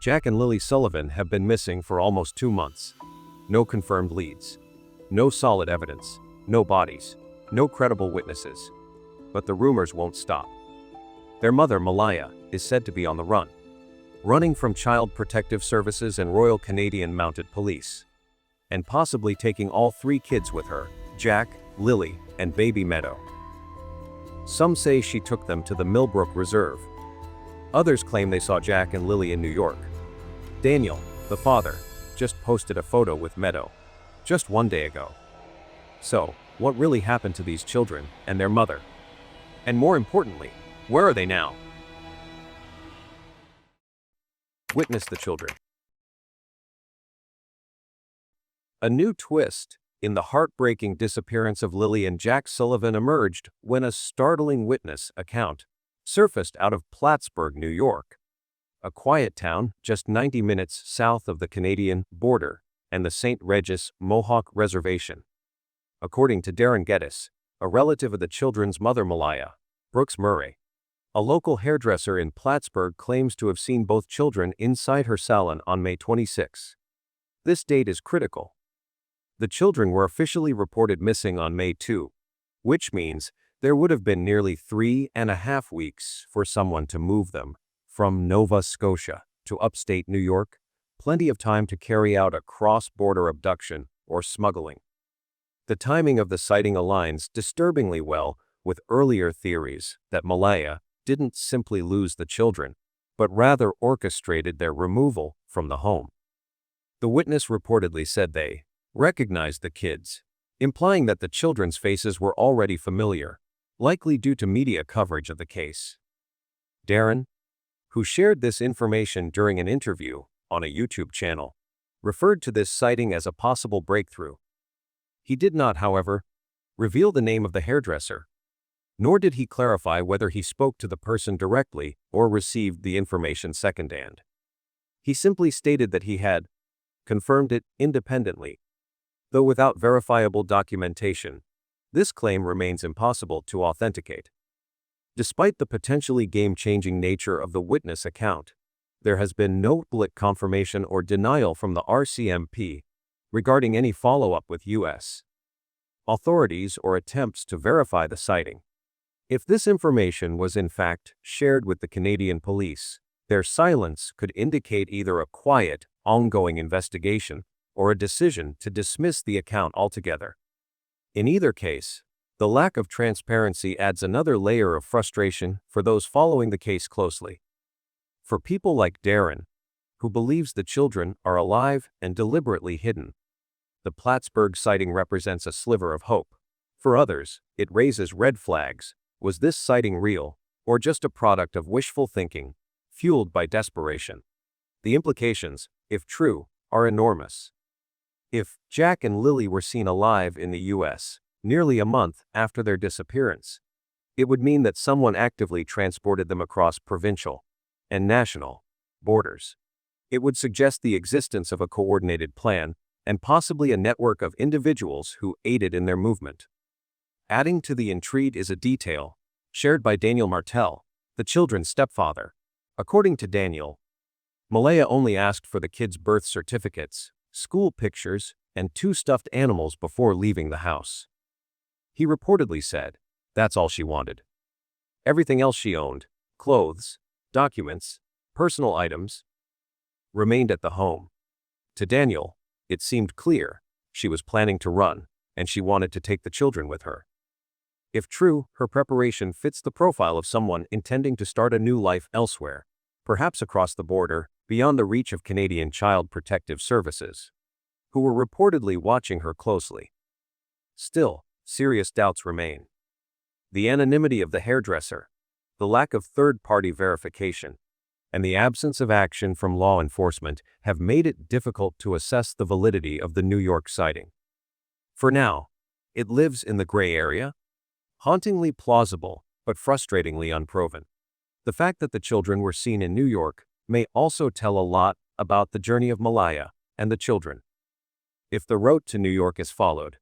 Jack and Lily Sullivan have been missing for almost 2 months. No confirmed leads. No solid evidence. No bodies. No credible witnesses. But the rumors won't stop. Their mother, Malaya, is said to be on the run, running from Child Protective Services and Royal Canadian Mounted Police, and possibly taking all 3 kids with her, Jack, Lily, and baby Meadow. Some say she took them to the Millbrook Reserve. Others claim they saw Jack and Lily in New York. Daniel, the father, just posted a photo with Meadow, just 1 day ago. So, what really happened to these children and their mother? And more importantly, where are they now? Witness the children. A new twist in the heartbreaking disappearance of Lilly and Jack Sullivan emerged when a startling witness account surfaced out of Plattsburgh, New York, a quiet town just 90 minutes south of the Canadian border and the St. Regis Mohawk Reservation. According to Darren Gettis, a relative of the children's mother Malaya Brooks, a local hairdresser in Plattsburgh claims to have seen both children inside her salon on May 26. This date is critical. The children were officially reported missing on May 2, which means there would have been nearly 3.5 weeks for someone to move them from Nova Scotia to upstate New York, plenty of time to carry out a cross-border abduction or smuggling. The timing of the sighting aligns disturbingly well with earlier theories that Malaya didn't simply lose the children, but rather orchestrated their removal from the home. The witness reportedly said they recognized the kids, implying that the children's faces were already familiar, likely due to media coverage of the case. Darren, who shared this information during an interview on a YouTube channel, referred to this sighting as a possible breakthrough. He did not, however, reveal the name of the hairdresser, nor did he clarify whether he spoke to the person directly or received the information secondhand. He simply stated that he had confirmed it independently. Though without verifiable documentation, this claim remains impossible to authenticate. Despite the potentially game-changing nature of the witness account, there has been no public confirmation or denial from the RCMP regarding any follow-up with U.S. authorities or attempts to verify the sighting. If this information was in fact shared with the Canadian police, their silence could indicate either a quiet, ongoing investigation or a decision to dismiss the account altogether. In either case, the lack of transparency adds another layer of frustration for those following the case closely. For people like Darren, who believes the children are alive and deliberately hidden, the Plattsburgh sighting represents a sliver of hope. For others, it raises red flags. Was this sighting real, or just a product of wishful thinking, fueled by desperation? The implications, if true, are enormous. If Jack and Lily were seen alive in the U.S. nearly a month after their disappearance, it would mean that someone actively transported them across provincial and national borders. It would suggest the existence of a coordinated plan and possibly a network of individuals who aided in their movement. Adding to the intrigue is a detail shared by Daniel Martell, the children's stepfather. According to Daniel, Malaya only asked for the kids' birth certificates, school pictures, and 2 stuffed animals before leaving the house. He reportedly said, that's all she wanted. Everything else she owned, clothes, documents, personal items, remained at the home. To Daniel, it seemed clear she was planning to run, and she wanted to take the children with her. If true, her preparation fits the profile of someone intending to start a new life elsewhere, perhaps across the border, beyond the reach of Canadian Child Protective Services, who were reportedly watching her closely. Still, serious doubts remain. The anonymity of the hairdresser, the lack of third-party verification, and the absence of action from law enforcement have made it difficult to assess the validity of the New York sighting. For now, it lives in the gray area, hauntingly plausible but frustratingly unproven. The fact that the children were seen in New York may also tell a lot about the journey of Malaya and the children. If the route to New York is followed,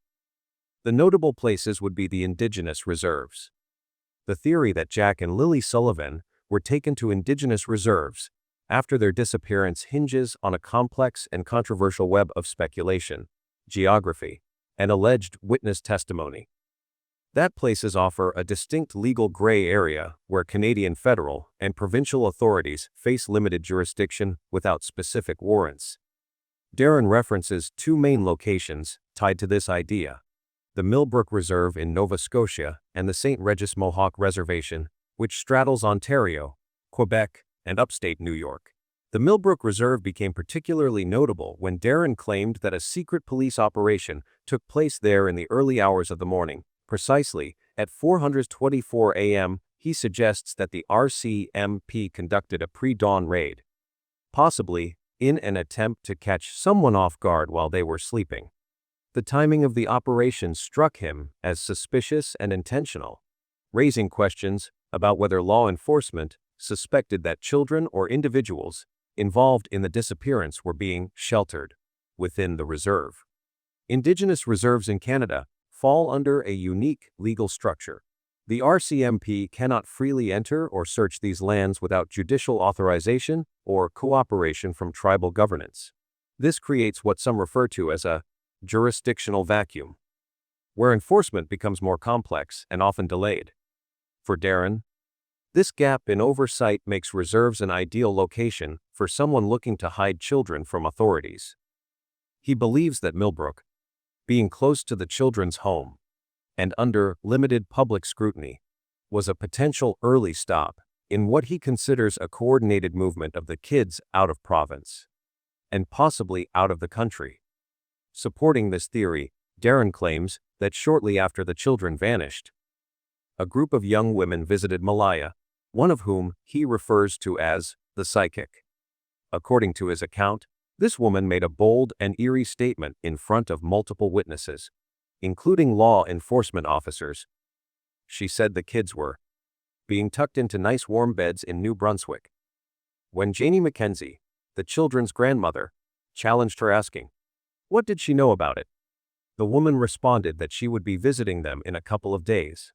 the notable places would be the Indigenous reserves. The theory that Jack and Lily Sullivan were taken to Indigenous reserves after their disappearance hinges on a complex and controversial web of speculation, geography, and alleged witness testimony. That places offer a distinct legal gray area where Canadian federal and provincial authorities face limited jurisdiction without specific warrants. Darren references two main locations tied to this idea: the Millbrook Reserve in Nova Scotia and the St. Regis Mohawk Reservation, which straddles Ontario, Quebec, and upstate New York. The Millbrook Reserve became particularly notable when Darren claimed that a secret police operation took place there in the early hours of the morning. Precisely at 4:24 a.m., he suggests that the RCMP conducted a pre-dawn raid, possibly in an attempt to catch someone off guard while they were sleeping. The timing of the operation struck him as suspicious and intentional, raising questions about whether law enforcement suspected that children or individuals involved in the disappearance were being sheltered within the reserve. Indigenous reserves in Canada fall under a unique legal structure. The RCMP cannot freely enter or search these lands without judicial authorization or cooperation from tribal governance. This creates what some refer to as a jurisdictional vacuum, where enforcement becomes more complex and often delayed. For Darren, this gap in oversight makes reserves an ideal location for someone looking to hide children from authorities. He believes that Millbrook, being close to the children's home and under limited public scrutiny, was a potential early stop in what he considers a coordinated movement of the kids out of province and possibly out of the country. Supporting this theory, Darren claims that shortly after the children vanished, a group of young women visited Malaya, one of whom he refers to as the psychic. According to his account, this woman made a bold and eerie statement in front of multiple witnesses, including law enforcement officers. She said the kids were being tucked into nice warm beds in New Brunswick. When Janie Mackenzie, the children's grandmother, challenged her asking, what did she know about it? The woman responded that she would be visiting them in a couple of days.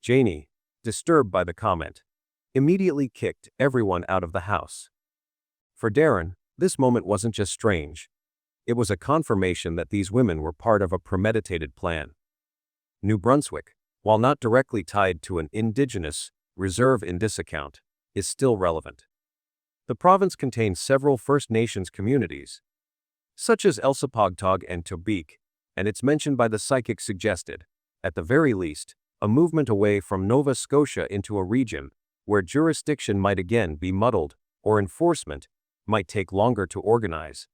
Janie, disturbed by the comment, immediately kicked everyone out of the house. For Darren, this moment wasn't just strange. It was a confirmation that these women were part of a premeditated plan. New Brunswick, while not directly tied to an Indigenous reserve in this account, is still relevant. The province contains several First Nations communities, such as Elsipogtog and Tobique, and it's mentioned by the psychic suggested, at the very least, a movement away from Nova Scotia into a region where jurisdiction might again be muddled or enforcement might take longer to organize.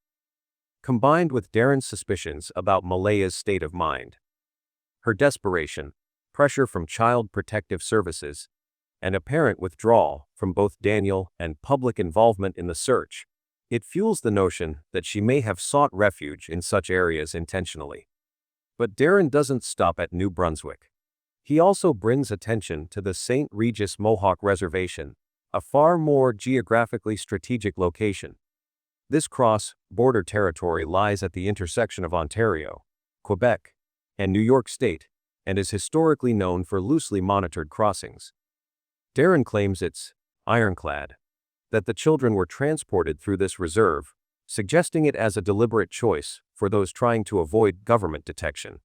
Combined with Darren's suspicions about Malaya's state of mind, her desperation, pressure from Child Protective Services, and apparent withdrawal from both Daniel and public involvement in the search, it fuels the notion that she may have sought refuge in such areas intentionally. But Darren doesn't stop at New Brunswick. He also brings attention to the St. Regis Mohawk Reservation, a far more geographically strategic location. This cross-border territory lies at the intersection of Ontario, Quebec, and New York State, and is historically known for loosely monitored crossings. Darren claims it's ironclad, that the children were transported through this reserve, suggesting it as a deliberate choice for those trying to avoid government detection.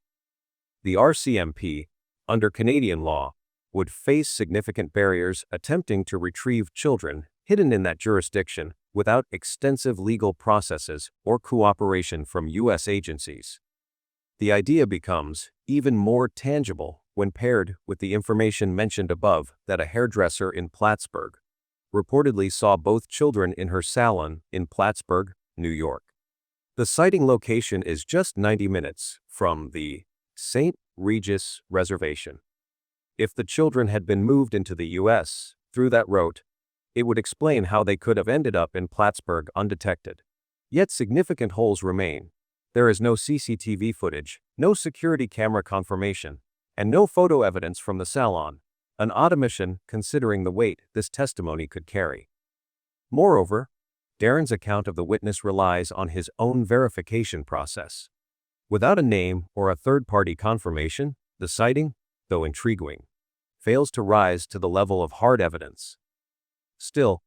The RCMP, under Canadian law, would face significant barriers attempting to retrieve children hidden in that jurisdiction without extensive legal processes or cooperation from U.S. agencies. The idea becomes even more tangible when paired with the information mentioned above that a hairdresser in Plattsburgh reportedly saw both children in her salon in Plattsburgh, New York. The sighting location is just 90 minutes from the St. Regis Reservation. If the children had been moved into the U.S. through that route, it would explain how they could have ended up in Plattsburgh undetected. Yet significant holes remain. There is no CCTV footage, no security camera confirmation, and no photo evidence from the salon, an odd omission considering the weight this testimony could carry. Moreover, Darren's account of the witness relies on his own verification process. Without a name or a third-party confirmation, the sighting, though intriguing, fails to rise to the level of hard evidence. Still,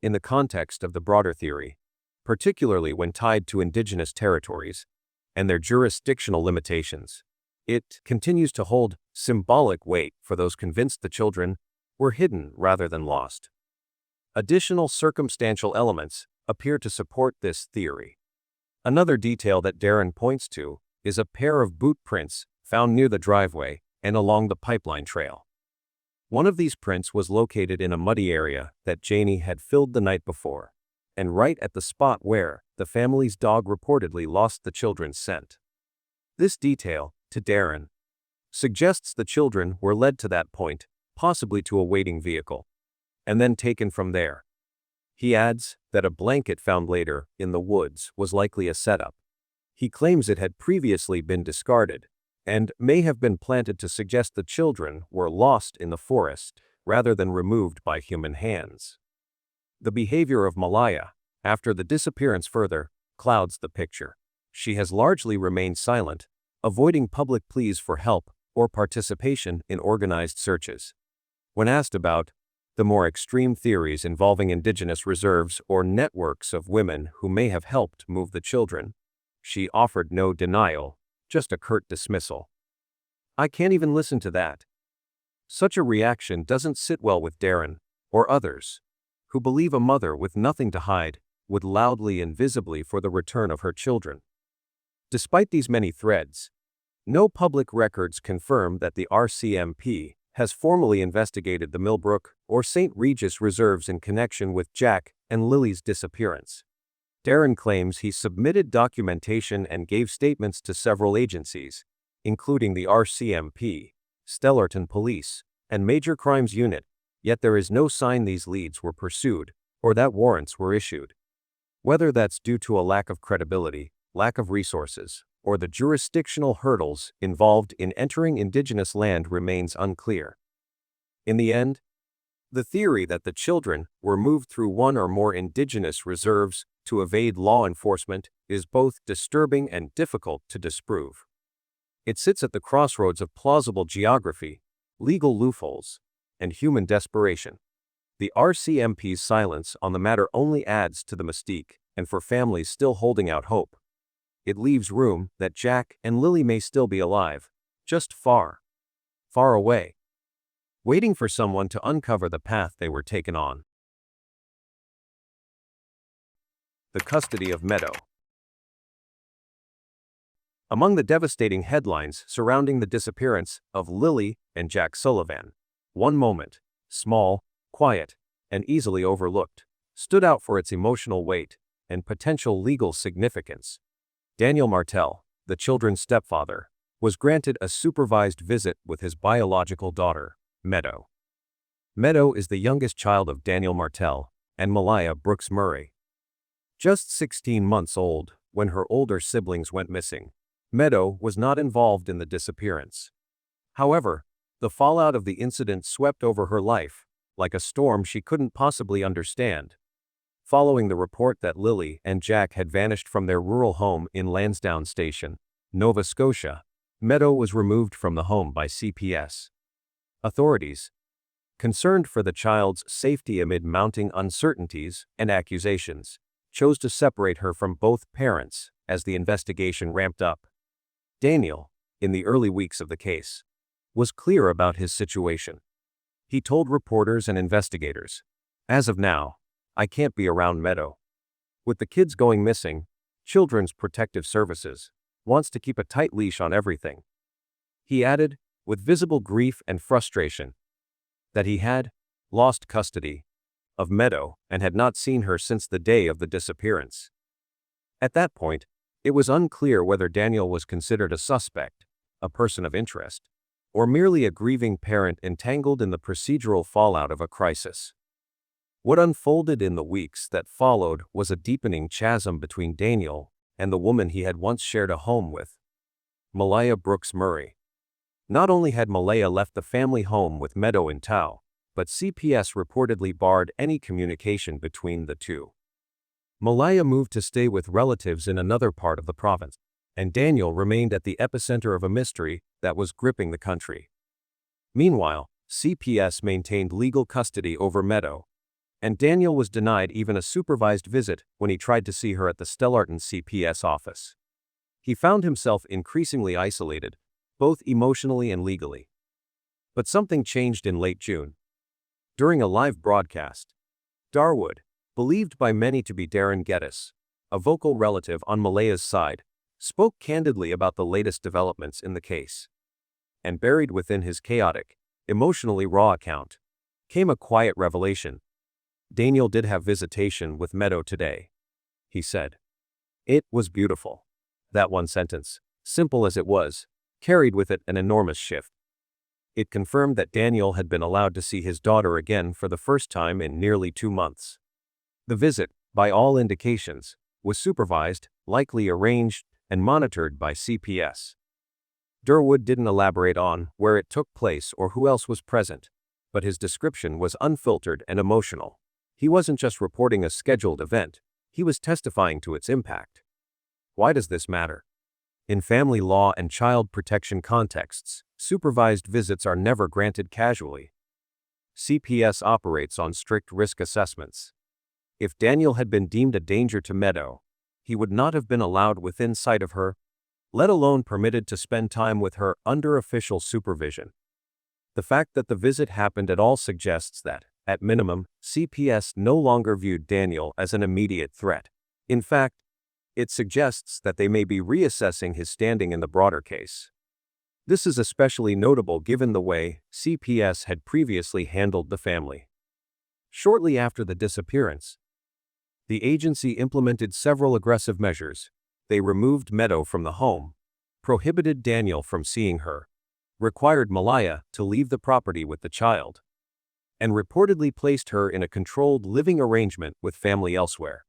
in the context of the broader theory, particularly when tied to Indigenous territories and their jurisdictional limitations. It continues to hold symbolic weight for those convinced the children were hidden rather than lost. Additional circumstantial elements appear to support this theory. Another detail that Darren points to is a pair of boot prints found near the driveway and along the pipeline trail. One of these prints was located in a muddy area that Janie had filled the night before, and right at the spot where the family's dog reportedly lost the children's scent. This detail, to Darren, suggests the children were led to that point, possibly to a waiting vehicle, and then taken from there. He adds that a blanket found later in the woods was likely a setup. He claims it had previously been discarded and may have been planted to suggest the children were lost in the forest rather than removed by human hands. The behavior of Malaya, after the disappearance further, clouds the picture. She has largely remained silent, avoiding public pleas for help or participation in organized searches. When asked about the more extreme theories involving Indigenous reserves or networks of women who may have helped move the children, she offered no denial, just a curt dismissal. "I can't even listen to that." Such a reaction doesn't sit well with Darren, or others, who believe a mother with nothing to hide would loudly and visibly for the return of her children. Despite these many threads, no public records confirm that the RCMP has formally investigated the Millbrook or St. Regis reserves in connection with Jack and Lily's disappearance. Darren claims he submitted documentation and gave statements to several agencies, including the RCMP, Stellarton Police, and Major Crimes Unit, yet there is no sign these leads were pursued or that warrants were issued. Whether that's due to a lack of credibility, lack of resources, or the jurisdictional hurdles involved in entering Indigenous land remains unclear. In the end, the theory that the children were moved through one or more Indigenous reserves to evade law enforcement is both disturbing and difficult to disprove. It sits at the crossroads of plausible geography, legal loopholes, and human desperation. The RCMP's silence on the matter only adds to the mystique, and for families still holding out hope, it leaves room that Jack and Lily may still be alive, just far, far away, waiting for someone to uncover the path they were taken on. The Custody of Meadow. Among the devastating headlines surrounding the disappearance of Lilly and Jack Sullivan, one moment, small, quiet, and easily overlooked, stood out for its emotional weight and potential legal significance. Daniel Martell, the children's stepfather, was granted a supervised visit with his biological daughter, Meadow. Meadow is the youngest child of Daniel Martell and Malaya Brooks Murray. Just 16 months old when her older siblings went missing, Meadow was not involved in the disappearance. However, the fallout of the incident swept over her life, like a storm she couldn't possibly understand. Following the report that Lily and Jack had vanished from their rural home in Lansdowne Station, Nova Scotia, Meadow was removed from the home by CPS. Authorities, concerned for the child's safety amid mounting uncertainties and accusations, chose to separate her from both parents as the investigation ramped up. Daniel, in the early weeks of the case, was clear about his situation. He told reporters and investigators, "As of now, I can't be around Meadow. With the kids going missing, Children's Protective Services wants to keep a tight leash on everything." He added, with visible grief and frustration, that he had lost custody of Meadow and had not seen her since the day of the disappearance. At that point, it was unclear whether Daniel was considered a suspect, a person of interest, or merely a grieving parent entangled in the procedural fallout of a crisis. What unfolded in the weeks that followed was a deepening chasm between Daniel and the woman he had once shared a home with, Malaya Brooks Murray. Not only had Malaya left the family home with Meadow in tow, but CPS reportedly barred any communication between the two. Malaya moved to stay with relatives in another part of the province, and Daniel remained at the epicenter of a mystery that was gripping the country. Meanwhile, CPS maintained legal custody over Meadow, and Daniel was denied even a supervised visit when he tried to see her at the Stellarton CPS office. He found himself increasingly isolated, both emotionally and legally. But something changed in late June. During a live broadcast, Darwood, believed by many to be Darren Gettis, a vocal relative on Malaya's side, spoke candidly about the latest developments in the case. And buried within his chaotic, emotionally raw account, came a quiet revelation. Daniel did have visitation with Meadow today, he said. It was beautiful. That one sentence, simple as it was, carried with it an enormous shift. It confirmed that Daniel had been allowed to see his daughter again for the first time in nearly 2 months. The visit, by all indications, was supervised, likely arranged, and monitored by CPS. Darwood didn't elaborate on where it took place or who else was present, but his description was unfiltered and emotional. He wasn't just reporting a scheduled event, he was testifying to its impact. Why does this matter? In family law and child protection contexts, supervised visits are never granted casually. CPS operates on strict risk assessments. If Daniel had been deemed a danger to Meadow, he would not have been allowed within sight of her, let alone permitted to spend time with her under official supervision. The fact that the visit happened at all suggests that, at minimum, CPS no longer viewed Daniel as an immediate threat. In fact, it suggests that they may be reassessing his standing in the broader case. This is especially notable given the way CPS had previously handled the family. Shortly after the disappearance, the agency implemented several aggressive measures. They removed Meadow from the home, prohibited Daniel from seeing her, required Malaya to leave the property with the child, and reportedly placed her in a controlled living arrangement with family elsewhere.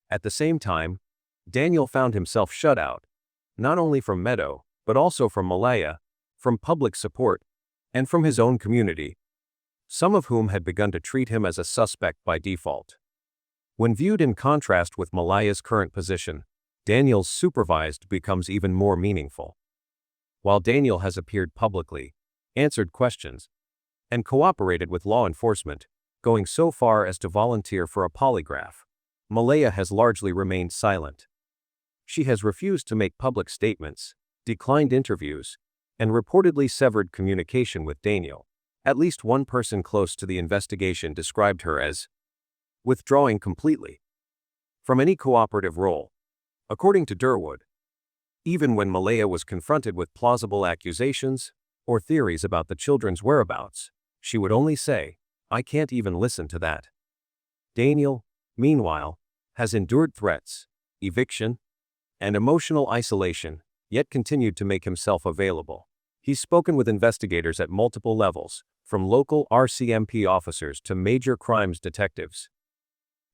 At the same time, Daniel found himself shut out, not only from Meadow, but also from Malaya, from public support, and from his own community, some of whom had begun to treat him as a suspect by default. When viewed in contrast with Malaya's current position, Daniel's supervised becomes even more meaningful. While Daniel has appeared publicly, answered questions, and cooperated with law enforcement, going so far as to volunteer for a polygraph, Malaya has largely remained silent. She has refused to make public statements, declined interviews, and reportedly severed communication with Daniel. At least one person close to the investigation described her as withdrawing completely from any cooperative role. According to Darwood, even when Malaya was confronted with plausible accusations or theories about the children's whereabouts, she would only say, "I can't even listen to that." Daniel, meanwhile, has endured threats, eviction, and emotional isolation, yet continued to make himself available. He's spoken with investigators at multiple levels, from local RCMP officers to major crimes detectives.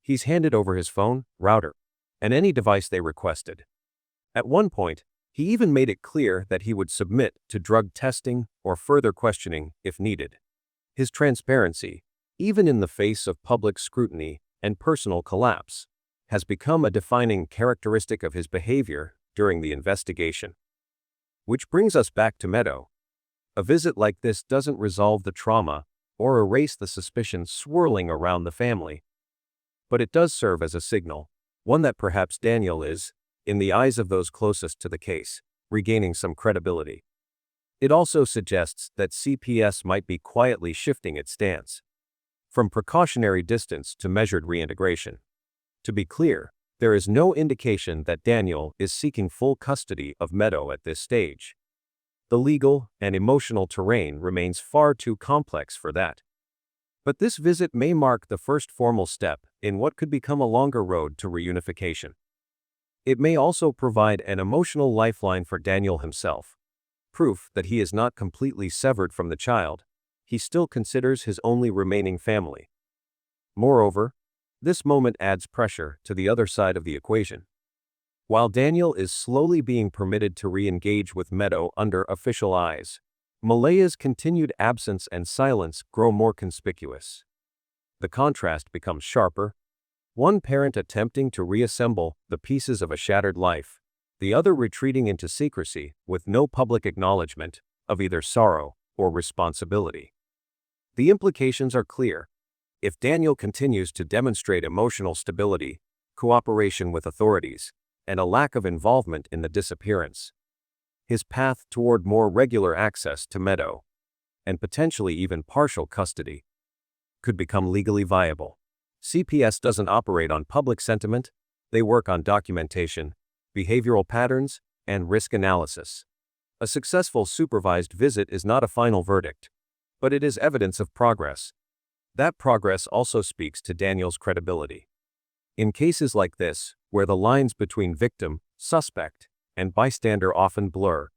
He's handed over his phone, router, and any device they requested. At one point, he even made it clear that he would submit to drug testing or further questioning if needed. His transparency, even in the face of public scrutiny and personal collapse, has become a defining characteristic of his behavior during the investigation. Which brings us back to Meadow. A visit like this doesn't resolve the trauma or erase the suspicion swirling around the family. But it does serve as a signal, one that perhaps Daniel is, in the eyes of those closest to the case, regaining some credibility. It also suggests that CPS might be quietly shifting its stance, from precautionary distance to measured reintegration. To be clear, there is no indication that Daniel is seeking full custody of Meadow at this stage. The legal and emotional terrain remains far too complex for that. But this visit may mark the first formal step in what could become a longer road to reunification. It may also provide an emotional lifeline for Daniel himself, proof that he is not completely severed from the child. He still considers his only remaining family. Moreover, this moment adds pressure to the other side of the equation. While Daniel is slowly being permitted to re-engage with Meadow under official eyes, Malaya's continued absence and silence grow more conspicuous. The contrast becomes sharper, one parent attempting to reassemble the pieces of a shattered life, the other retreating into secrecy with no public acknowledgement of either sorrow or responsibility. The implications are clear. If Daniel continues to demonstrate emotional stability, cooperation with authorities, and a lack of involvement in the disappearance, his path toward more regular access to Meadow, and potentially even partial custody, could become legally viable. CPS doesn't operate on public sentiment, they work on documentation, behavioral patterns, and risk analysis. A successful supervised visit is not a final verdict, but it is evidence of progress. That progress also speaks to Daniel's credibility. In cases like this, where the lines between victim, suspect, and bystander often blur,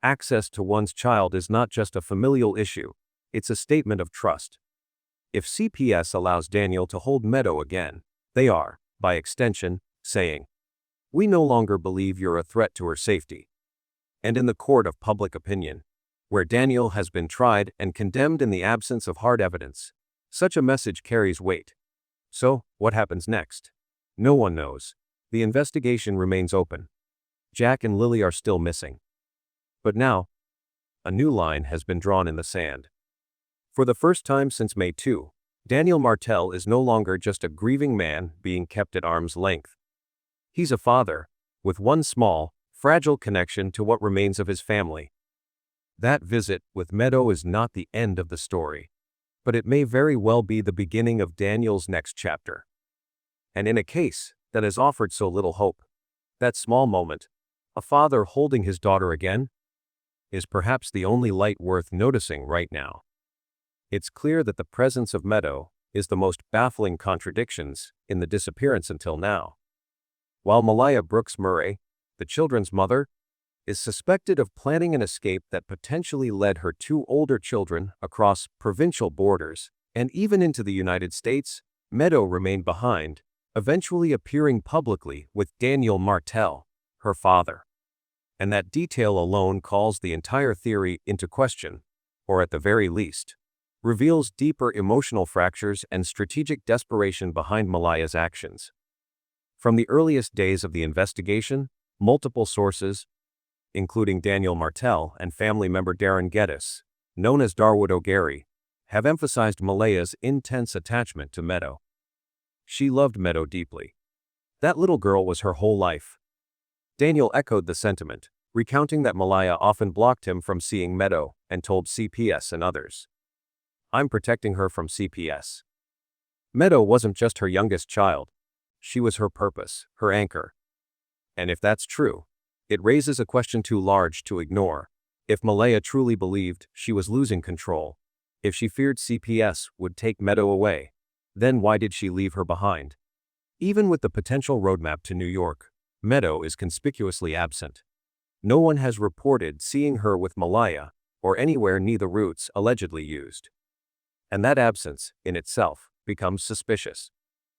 access to one's child is not just a familial issue, it's a statement of trust. If CPS allows Daniel to hold Meadow again, they are, by extension, saying, "We no longer believe you're a threat to her safety." And in the court of public opinion, where Daniel has been tried and condemned in the absence of hard evidence, such a message carries weight. So, what happens next? No one knows. The investigation remains open. Jack and Lily are still missing. But now, a new line has been drawn in the sand. For the first time since May 2, Daniel Martell is no longer just a grieving man being kept at arm's length. He's a father, with one small, fragile connection to what remains of his family. That visit with Meadow is not the end of the story, but it may very well be the beginning of Daniel's next chapter. And in a case that has offered so little hope, that small moment, a father holding his daughter again, is perhaps the only light worth noticing right now. It's clear that the presence of Meadow is the most baffling contradictions in the disappearance until now. While Malaya Brooks Murray, the children's mother, is suspected of planning an escape that potentially led her two older children across provincial borders and even into the United States, Meadow remained behind, eventually appearing publicly with Daniel Martell, her father. And that detail alone calls the entire theory into question, or at the very least, reveals deeper emotional fractures and strategic desperation behind Malaya's actions. From the earliest days of the investigation, multiple sources, including Daniel Martell and family member Darren Gettis, known as Darwood O'Gary, have emphasized Malaya's intense attachment to Meadow. She loved Meadow deeply. That little girl was her whole life. Daniel echoed the sentiment, recounting that Malaya often blocked him from seeing Meadow and told CPS and others, "I'm protecting her from CPS." Meadow wasn't just her youngest child. She was her purpose, her anchor. And if that's true, it raises a question too large to ignore. If Malaya truly believed she was losing control, if she feared CPS would take Meadow away, then why did she leave her behind? Even with the potential roadmap to New York, Meadow is conspicuously absent. No one has reported seeing her with Malaya or anywhere near the routes allegedly used. And that absence, in itself, becomes suspicious.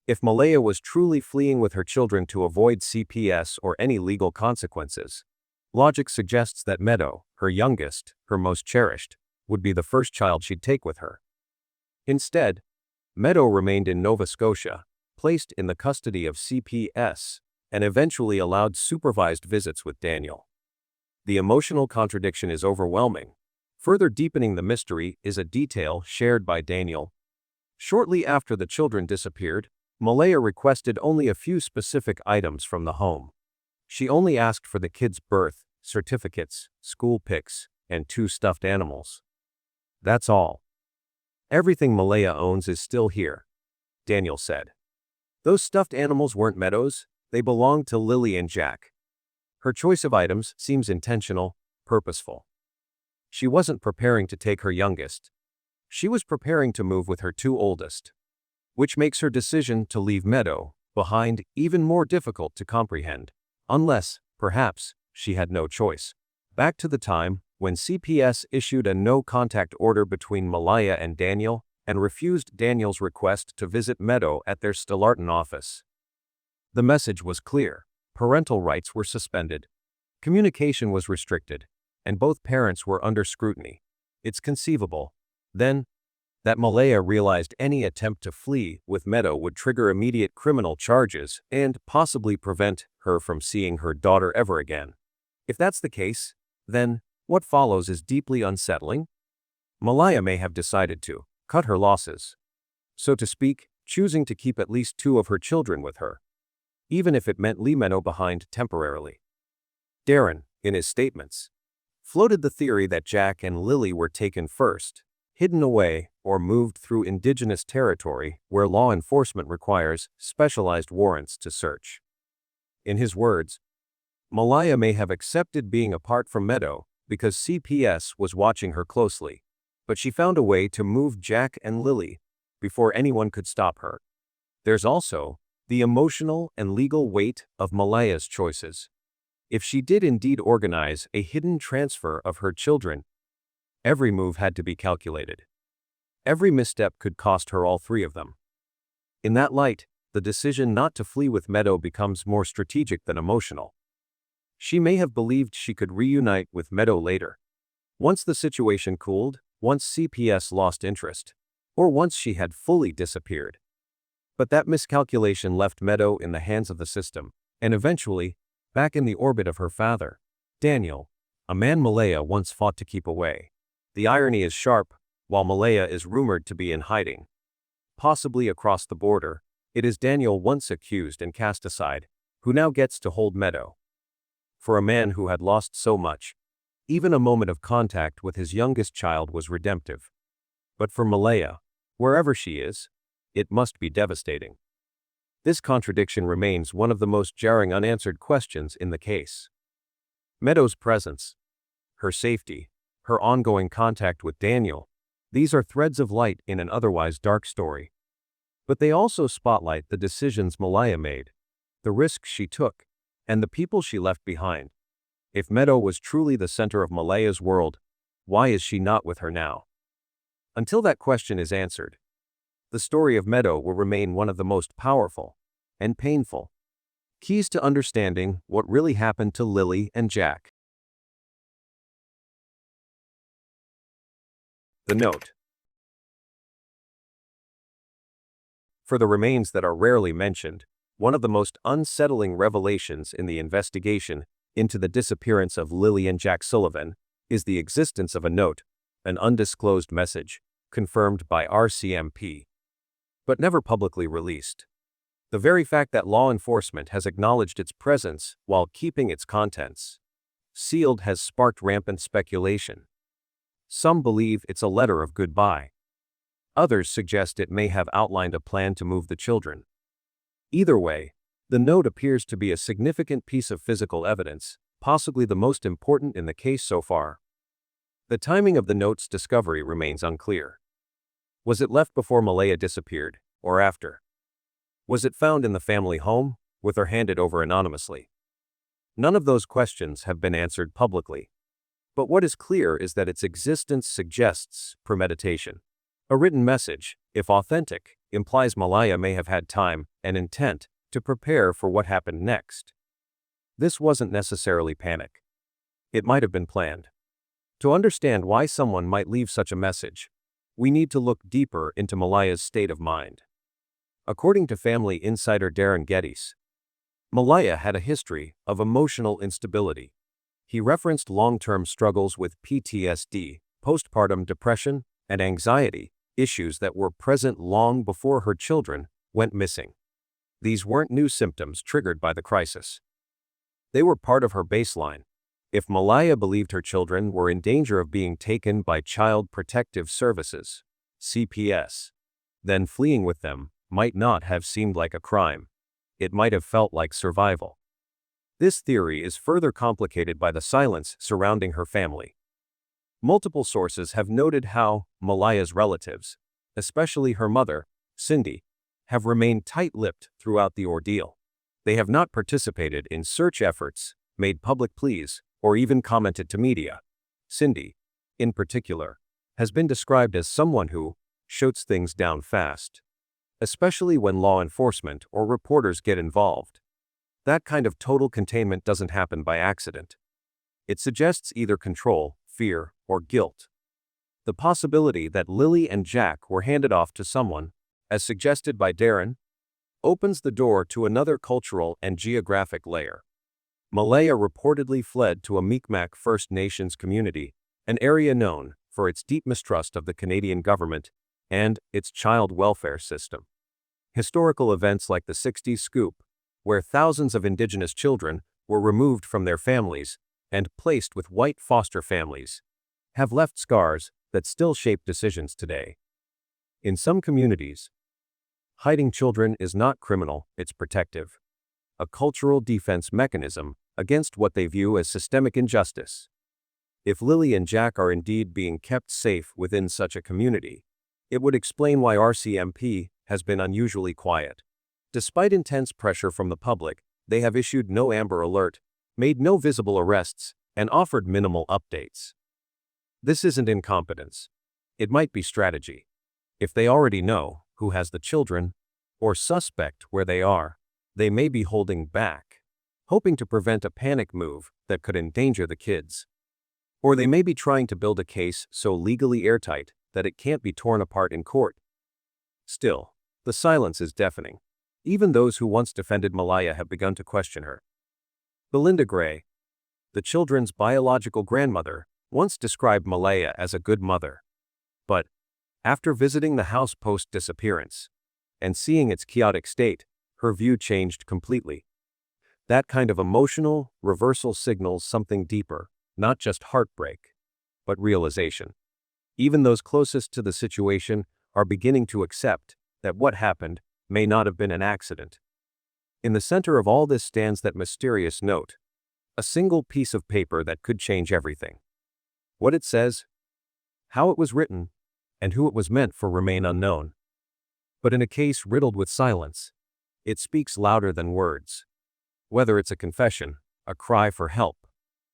If Malaya was truly fleeing with her children to avoid CPS or any legal consequences, logic suggests that Meadow, her youngest, her most cherished, would be the first child she'd take with her. Instead, Meadow remained in Nova Scotia, placed in the custody of CPS, and eventually allowed supervised visits with Daniel. The emotional contradiction is overwhelming. Further deepening the mystery is a detail shared by Daniel. Shortly after the children disappeared, Malaya requested only a few specific items from the home. She only asked for the kids' birth certificates, school pics, and 2 stuffed animals. That's all. "Everything Malaya owns is still here," Daniel said. "Those stuffed animals weren't Meadow's, they belonged to Lilly and Jack." Her choice of items seems intentional, purposeful. She wasn't preparing to take her youngest. She was preparing to move with her 2 oldest, which makes her decision to leave Meadow behind even more difficult to comprehend, unless, perhaps, she had no choice. Back to the time when CPS issued a no-contact order between Malaya and Daniel and refused Daniel's request to visit Meadow at their Stellarton office. The message was clear. Parental rights were suspended. Communication was restricted, and both parents were under scrutiny. It's conceivable, then, that Malaya realized any attempt to flee with Meadow would trigger immediate criminal charges and possibly prevent her from seeing her daughter ever again. If that's the case, then what follows is deeply unsettling. Malaya may have decided to cut her losses. so to speak, choosing to keep at least 2 of her children with her, even if it meant leaving Meadow behind temporarily. Darren, in his statements, floated the theory that Jack and Lilly were taken first, hidden away, or moved through Indigenous territory where law enforcement requires specialized warrants to search. In his words, Malaya may have accepted being apart from Meadow because CPS was watching her closely, but she found a way to move Jack and Lilly before anyone could stop her. There's also the emotional and legal weight of Malaya's choices. If she did indeed organize a hidden transfer of her children, every move had to be calculated. Every misstep could cost her all 3 of them. In that light, the decision not to flee with Meadow becomes more strategic than emotional. She may have believed she could reunite with Meadow later, once the situation cooled, once CPS lost interest, or once she had fully disappeared. But that miscalculation left Meadow in the hands of the system, and eventually, back in the orbit of her father, Daniel, a man Malaya once fought to keep away. The irony is sharp. While Malaya is rumored to be in hiding, possibly across the border, it is Daniel, once accused and cast aside, who now gets to hold Meadow. For a man who had lost so much, even a moment of contact with his youngest child was redemptive. But for Malaya, wherever she is, it must be devastating. This contradiction remains one of the most jarring unanswered questions in the case. Meadow's presence, her safety, her ongoing contact with Daniel, these are threads of light in an otherwise dark story. But they also spotlight the decisions Malaya made, the risks she took, and the people she left behind. If Meadow was truly the center of Malaya's world, why is she not with her now? Until that question is answered, the story of Meadow will remain one of the most powerful and painful keys to understanding what really happened to Lilly and Jack. The note. For the remains that are rarely mentioned, one of the most unsettling revelations in the investigation into the disappearance of Lilly and Jack Sullivan is the existence of a note, an undisclosed message, confirmed by RCMP, but never publicly released. The very fact that law enforcement has acknowledged its presence while keeping its contents sealed has sparked rampant speculation. Some believe it's a letter of goodbye. Others suggest it may have outlined a plan to move the children. Either way, the note appears to be a significant piece of physical evidence, possibly the most important in the case so far. The timing of the note's discovery remains unclear. Was it left before Malaya disappeared, or after? Was it found in the family home, with her handed over anonymously? None of those questions have been answered publicly. But what is clear is that its existence suggests premeditation. A written message, if authentic, implies Malaya may have had time and intent to prepare for what happened next. This wasn't necessarily panic. It might have been planned. To understand why someone might leave such a message, we need to look deeper into Malaya's state of mind. According to family insider Darren Gettis, Malaya had a history of emotional instability. He referenced long-term struggles with PTSD, postpartum depression, and anxiety, issues that were present long before her children went missing. These weren't new symptoms triggered by the crisis. They were part of her baseline. If Malaya believed her children were in danger of being taken by Child Protective Services, CPS, then fleeing with them might not have seemed like a crime. It might have felt like survival. This theory is further complicated by the silence surrounding her family. Multiple sources have noted how Malaya's relatives, especially her mother, Cindy, have remained tight-lipped throughout the ordeal. They have not participated in search efforts, made public pleas, or even commented to media. Cindy, in particular, has been described as someone who shuts things down fast, especially when law enforcement or reporters get involved. That kind of total containment doesn't happen by accident. It suggests either control, fear, or guilt. The possibility that Lilly and Jack were handed off to someone, as suggested by Darren, opens the door to another cultural and geographic layer. Malaya reportedly fled to a Mi'kmaq First Nations community, an area known for its deep mistrust of the Canadian government and its child welfare system. Historical events like the 60s scoop, where thousands of Indigenous children were removed from their families and placed with white foster families, have left scars that still shape decisions today. In some communities, hiding children is not criminal, it's protective. A cultural defense mechanism against what they view as systemic injustice. If Lilly and Jack are indeed being kept safe within such a community, it would explain why RCMP has been unusually quiet. Despite intense pressure from the public, they have issued no Amber Alert, made no visible arrests, and offered minimal updates. This isn't incompetence. It might be strategy. If they already know who has the children, or suspect where they are, they may be holding back, hoping to prevent a panic move that could endanger the kids. Or they may be trying to build a case so legally airtight that it can't be torn apart in court. Still, the silence is deafening. Even those who once defended Malaya have begun to question her. Belinda Gray, the children's biological grandmother, once described Malaya as a good mother. But, after visiting the house post-disappearance and seeing its chaotic state, her view changed completely. That kind of emotional reversal signals something deeper, not just heartbreak, but realization. Even those closest to the situation are beginning to accept that what happened may not have been an accident. In the center of all this stands that mysterious note, a single piece of paper that could change everything. What it says, how it was written, and who it was meant for remain unknown. But in a case riddled with silence, it speaks louder than words. Whether it's a confession, a cry for help,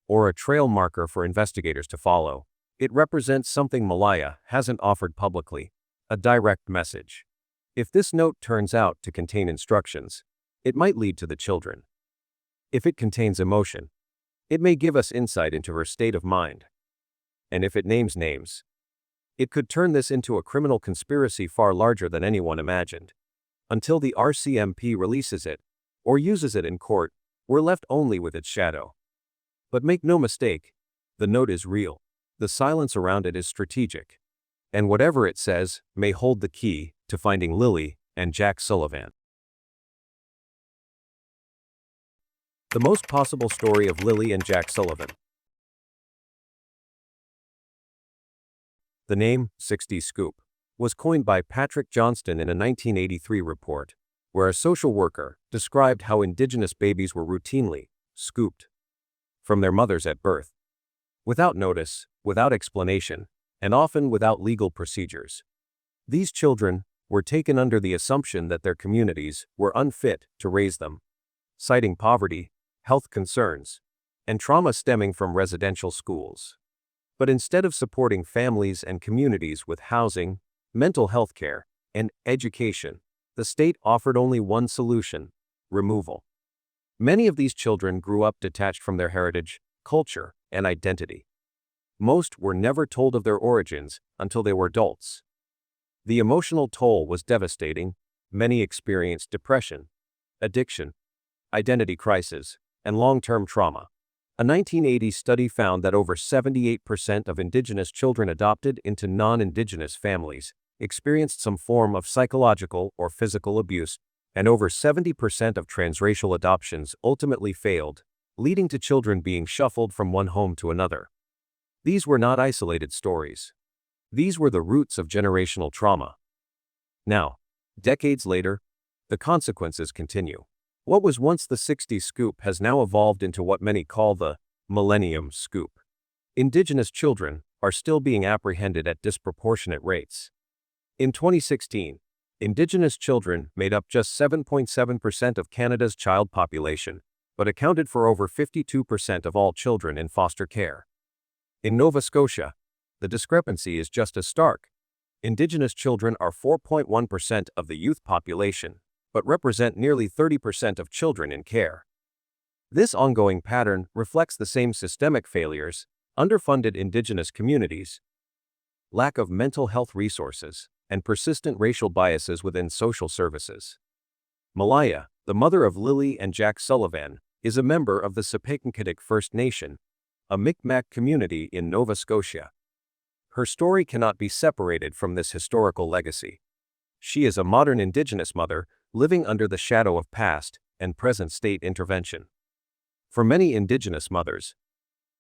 or a trail marker for investigators to follow, it represents something Malaya hasn't offered publicly, a direct message. If this note turns out to contain instructions, it might lead to the children. If it contains emotion, it may give us insight into her state of mind. And if it names names, it could turn this into a criminal conspiracy far larger than anyone imagined. Until the RCMP releases it, or uses it in court, we're left only with its shadow. But make no mistake, the note is real. The silence around it is strategic. And whatever it says may hold the key to finding Lilly and Jack Sullivan. The most possible story of Lilly and Jack Sullivan. The name, 60s Scoop, was coined by Patrick Johnston in a 1983 report, where a social worker described how Indigenous babies were routinely scooped from their mothers at birth, without notice, without explanation, and often without legal procedures. These children were taken under the assumption that their communities were unfit to raise them, citing poverty, health concerns, and trauma stemming from residential schools. But instead of supporting families and communities with housing, mental health care, and education, the state offered only one solution: removal. Many of these children grew up detached from their heritage, culture, and identity. Most were never told of their origins until they were adults. The emotional toll was devastating. Many experienced depression, addiction, identity crisis, and long-term trauma. A 1980 study found that over 78% of Indigenous children adopted into non-Indigenous families experienced some form of psychological or physical abuse, and over 70% of transracial adoptions ultimately failed, leading to children being shuffled from one home to another. These were not isolated stories. These were the roots of generational trauma. Now, decades later, the consequences continue. What was once the 60s scoop has now evolved into what many call the Millennium Scoop. Indigenous children are still being apprehended at disproportionate rates. In 2016, Indigenous children made up just 7.7% of Canada's child population, but accounted for over 52% of all children in foster care. In Nova Scotia, the discrepancy is just as stark. Indigenous children are 4.1% of the youth population, but represent nearly 30% of children in care. This ongoing pattern reflects the same systemic failures: underfunded Indigenous communities, lack of mental health resources, and persistent racial biases within social services. Malaya, the mother of Lilly and Jack Sullivan, is a member of the Sapeknkatik First Nation, a Mi'kmaq community in Nova Scotia. her story cannot be separated from this historical legacy. She is a modern Indigenous mother, living under the shadow of past and present state intervention. For many Indigenous mothers,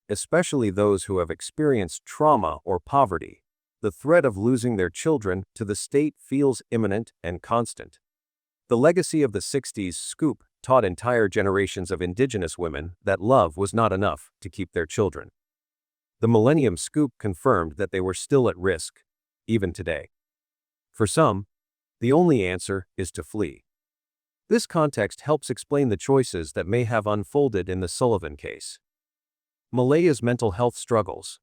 especially those who have experienced trauma or poverty, the threat of losing their children to the state feels imminent and constant. The legacy of the 60s scoop taught entire generations of Indigenous women that love was not enough to keep their children. The Millennium Scoop confirmed that they were still at risk, even today. For some, the only answer is to flee. This context helps explain the choices that may have unfolded in the Sullivan case. Malaya's mental health struggles,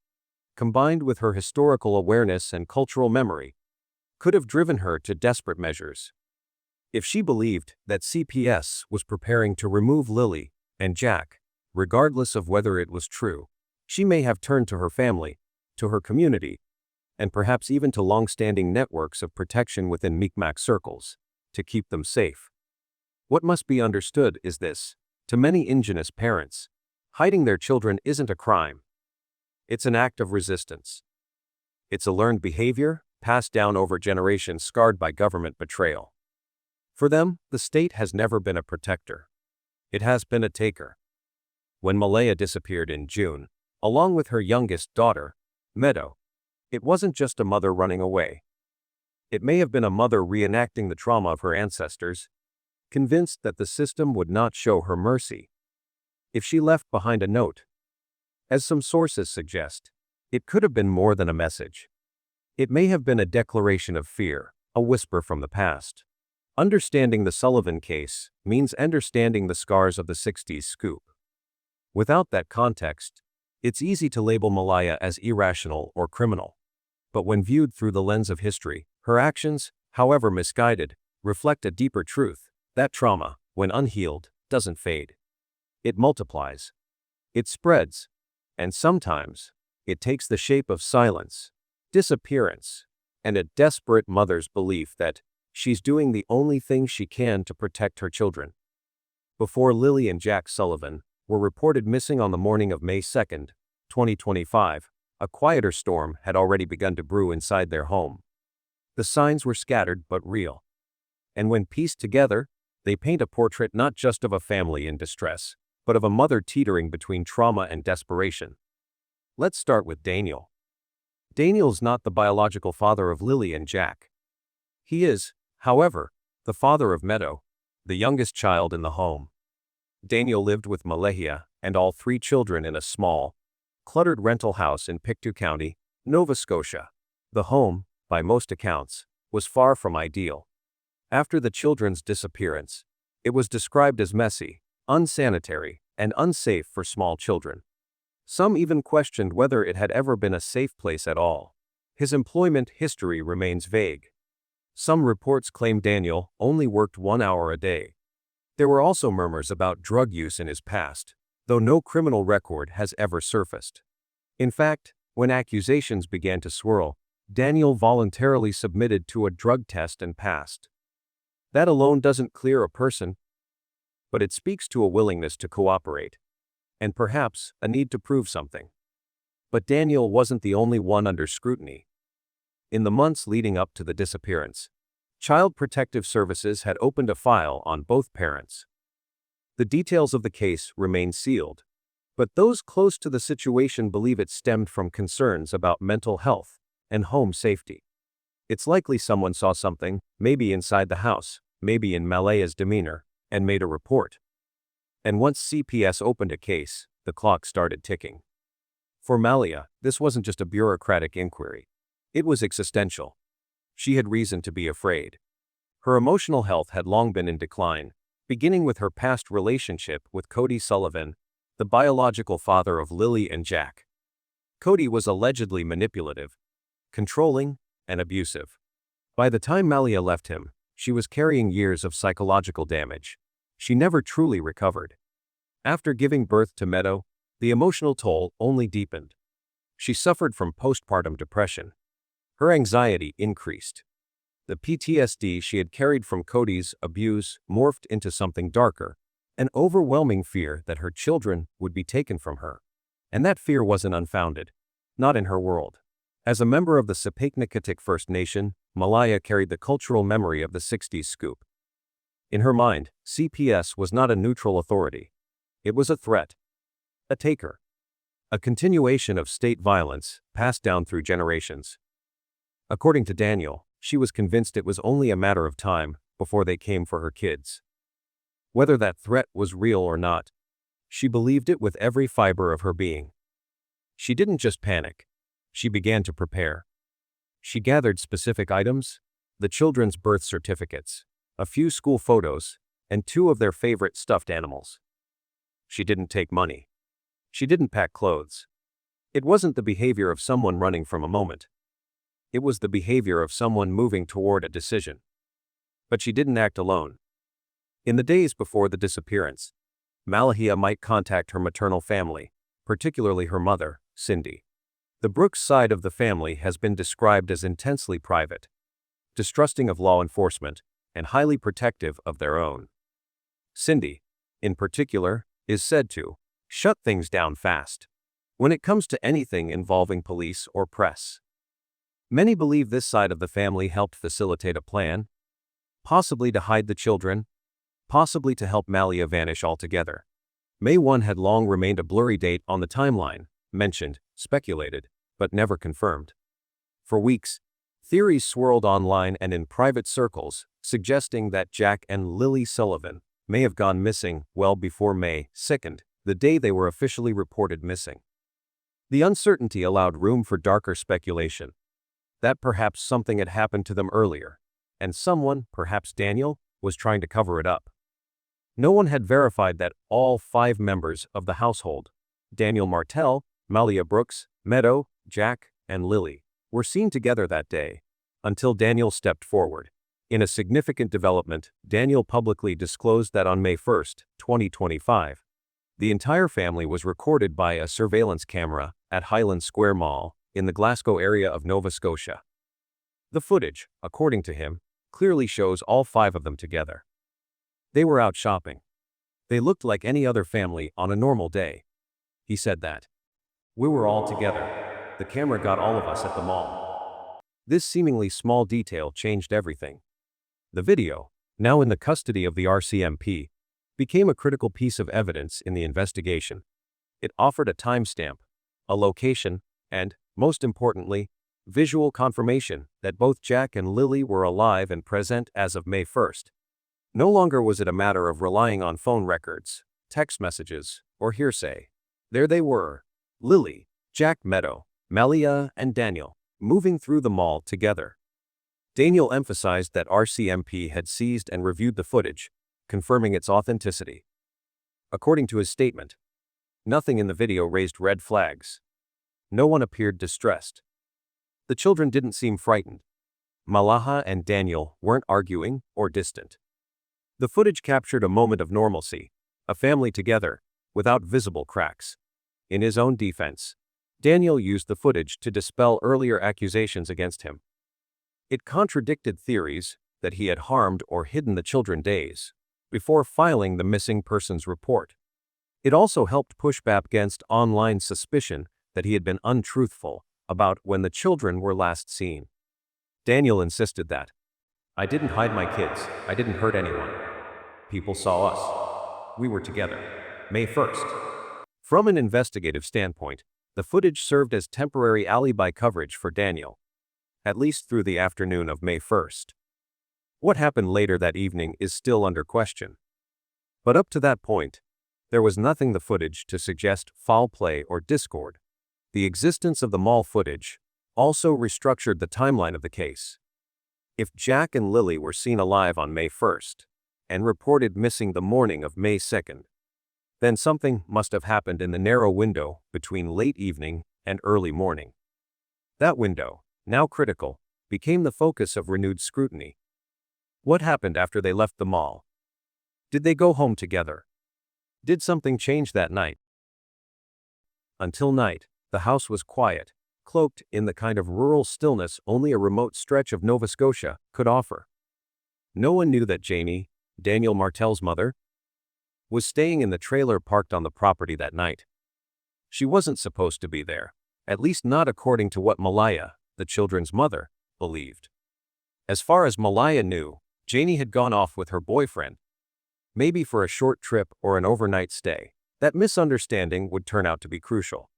combined with her historical awareness and cultural memory, could have driven her to desperate measures. If she believed that CPS was preparing to remove Lilly and Jack, regardless of whether it was true, she may have turned to her family, to her community, and perhaps even to long-standing networks of protection within Mi'kmaq circles, to keep them safe. What must be understood is this: to many Indigenous parents, hiding their children isn't a crime. It's an act of resistance. It's a learned behavior, passed down over generations, scarred by government betrayal. For them, the state has never been a protector. It has been a taker. When Malaya disappeared in June, along with her youngest daughter, Meadow, it wasn't just a mother running away. It may have been a mother reenacting the trauma of her ancestors, convinced that the system would not show her mercy if she left behind a note. As some sources suggest, it could have been more than a message. It may have been a declaration of fear, a whisper from the past. Understanding the Sullivan case means understanding the scars of the 60s scoop. Without that context, it's easy to label Malaya as irrational or criminal. But when viewed through the lens of history, her actions, however misguided, reflect a deeper truth: that trauma, when unhealed, doesn't fade. It multiplies. It spreads. And sometimes, it takes the shape of silence, disappearance, and a desperate mother's belief that she's doing the only thing she can to protect her children. Before Lilly and Jack Sullivan were reported missing on the morning of May 2, 2025, a quieter storm had already begun to brew inside their home. The signs were scattered but real. And when pieced together, they paint a portrait not just of a family in distress, but of a mother teetering between trauma and desperation. Let's start with Daniel. Daniel's not the biological father of Lilly and Jack. He is, however, the father of Meadow, the youngest child in the home. Daniel lived with Malaya and all 3 children in a small, cluttered rental house in Pictou County, Nova Scotia. The home, by most accounts, was far from ideal. After the children's disappearance, it was described as messy, unsanitary, and unsafe for small children. Some even questioned whether it had ever been a safe place at all. His employment history remains vague. Some reports claim Daniel only worked 1 hour a day. There were also murmurs about drug use in his past, though no criminal record has ever surfaced. In fact, when accusations began to swirl, Daniel voluntarily submitted to a drug test and passed. That alone doesn't clear a person, but it speaks to a willingness to cooperate, and perhaps a need to prove something. But Daniel wasn't the only one under scrutiny. In the months leading up to the disappearance, Child Protective Services had opened a file on both parents. The details of the case remain sealed, but those close to the situation believe it stemmed from concerns about mental health and home safety. It's likely someone saw something, maybe inside the house, maybe in Malaya's demeanor, and made a report. And once CPS opened a case, the clock started ticking. For Malaya, this wasn't just a bureaucratic inquiry. It was existential. She had reason to be afraid. Her emotional health had long been in decline, beginning with her past relationship with Cody Sullivan, the biological father of Lilly and Jack. Cody was allegedly manipulative, controlling, and abusive. By the time Malaya left him, she was carrying years of psychological damage. She never truly recovered. After giving birth to Meadow, the emotional toll only deepened. She suffered from postpartum depression. Her anxiety increased. The PTSD she had carried from Cody's abuse morphed into something darker, an overwhelming fear that her children would be taken from her. And that fear wasn't unfounded. Not in her world. As a member of the Sapeknikatik First Nation, Malaya carried the cultural memory of the 60s scoop. In her mind, CPS was not a neutral authority. It was a threat, a taker, a continuation of state violence passed down through generations. According to Daniel, she was convinced it was only a matter of time before they came for her kids. Whether that threat was real or not, she believed it with every fiber of her being. She didn't just panic. She began to prepare. She gathered specific items, the children's birth certificates, a few school photos, and 2 of their favorite stuffed animals. She didn't take money. She didn't pack clothes. It wasn't the behavior of someone running from a moment. It was the behavior of someone moving toward a decision. But she didn't act alone. In the days before the disappearance, Malaya might contact her maternal family, particularly her mother, Cindy. The Brooks side of the family has been described as intensely private, distrusting of law enforcement, and highly protective of their own. Cindy, in particular, is said to shut things down fast when it comes to anything involving police or press. Many believe this side of the family helped facilitate a plan, possibly to hide the children, possibly to help Malaya vanish altogether. May 1 had long remained a blurry date on the timeline, mentioned, speculated, but never confirmed. For weeks, theories swirled online and in private circles, suggesting that Jack and Lilly Sullivan may have gone missing well before May 2nd, the day they were officially reported missing. The uncertainty allowed room for darker speculation, that perhaps something had happened to them earlier, and someone, perhaps Daniel, was trying to cover it up. No one had verified that all 5 members of the household, Daniel Martell, Malaya Brooks, Meadow, Jack, and Lilly, were seen together that day, until Daniel stepped forward. In a significant development, Daniel publicly disclosed that on May 1, 2025, the entire family was recorded by a surveillance camera at Highland Square Mall in the Glasgow area of Nova Scotia. The footage, according to him, clearly shows all 5 of them together. They were out shopping. They looked like any other family on a normal day. He said that. We were all together. The camera got all of us at the mall. This seemingly small detail changed everything. The video, now in the custody of the RCMP, became a critical piece of evidence in the investigation. It offered a timestamp, a location, and, most importantly, visual confirmation that both Jack and Lilly were alive and present as of May 1st. No longer was it a matter of relying on phone records, text messages, or hearsay. There they were, Lilly, Jack, Meadow, Malaya, and Daniel, moving through the mall together. Daniel emphasized that RCMP had seized and reviewed the footage, confirming its authenticity. According to his statement, nothing in the video raised red flags. No one appeared distressed. The children didn't seem frightened. Malaya and Daniel weren't arguing or distant. The footage captured a moment of normalcy, a family together, without visible cracks. In his own defense, Daniel used the footage to dispel earlier accusations against him. It contradicted theories that he had harmed or hidden the children days before filing the missing persons report. It also helped push back against online suspicion that he had been untruthful about when the children were last seen. Daniel insisted that, "I didn't hide my kids, I didn't hurt anyone. People saw us. We were together. May 1st. From an investigative standpoint, the footage served as temporary alibi coverage for Daniel, at least through the afternoon of May 1st. What happened later that evening is still under question. But up to that point, there was nothing in the footage to suggest foul play or discord. The existence of the mall footage also restructured the timeline of the case. If Jack and Lilly were seen alive on May 1st and reported missing the morning of May 2nd, then something must have happened in the narrow window between late evening and early morning. That window, now critical, became the focus of renewed scrutiny. What happened after they left the mall? Did they go home together? Did something change that night? Until night, the house was quiet, cloaked in the kind of rural stillness only a remote stretch of Nova Scotia could offer. No one knew that Jamie, Daniel Martell's mother, was staying in the trailer parked on the property that night. She wasn't supposed to be there, At least not according to what Malaya, the children's mother, believed. As far as Malaya knew, Janie had gone off with her boyfriend, maybe for a short trip or an overnight stay. That misunderstanding would turn out to be crucial.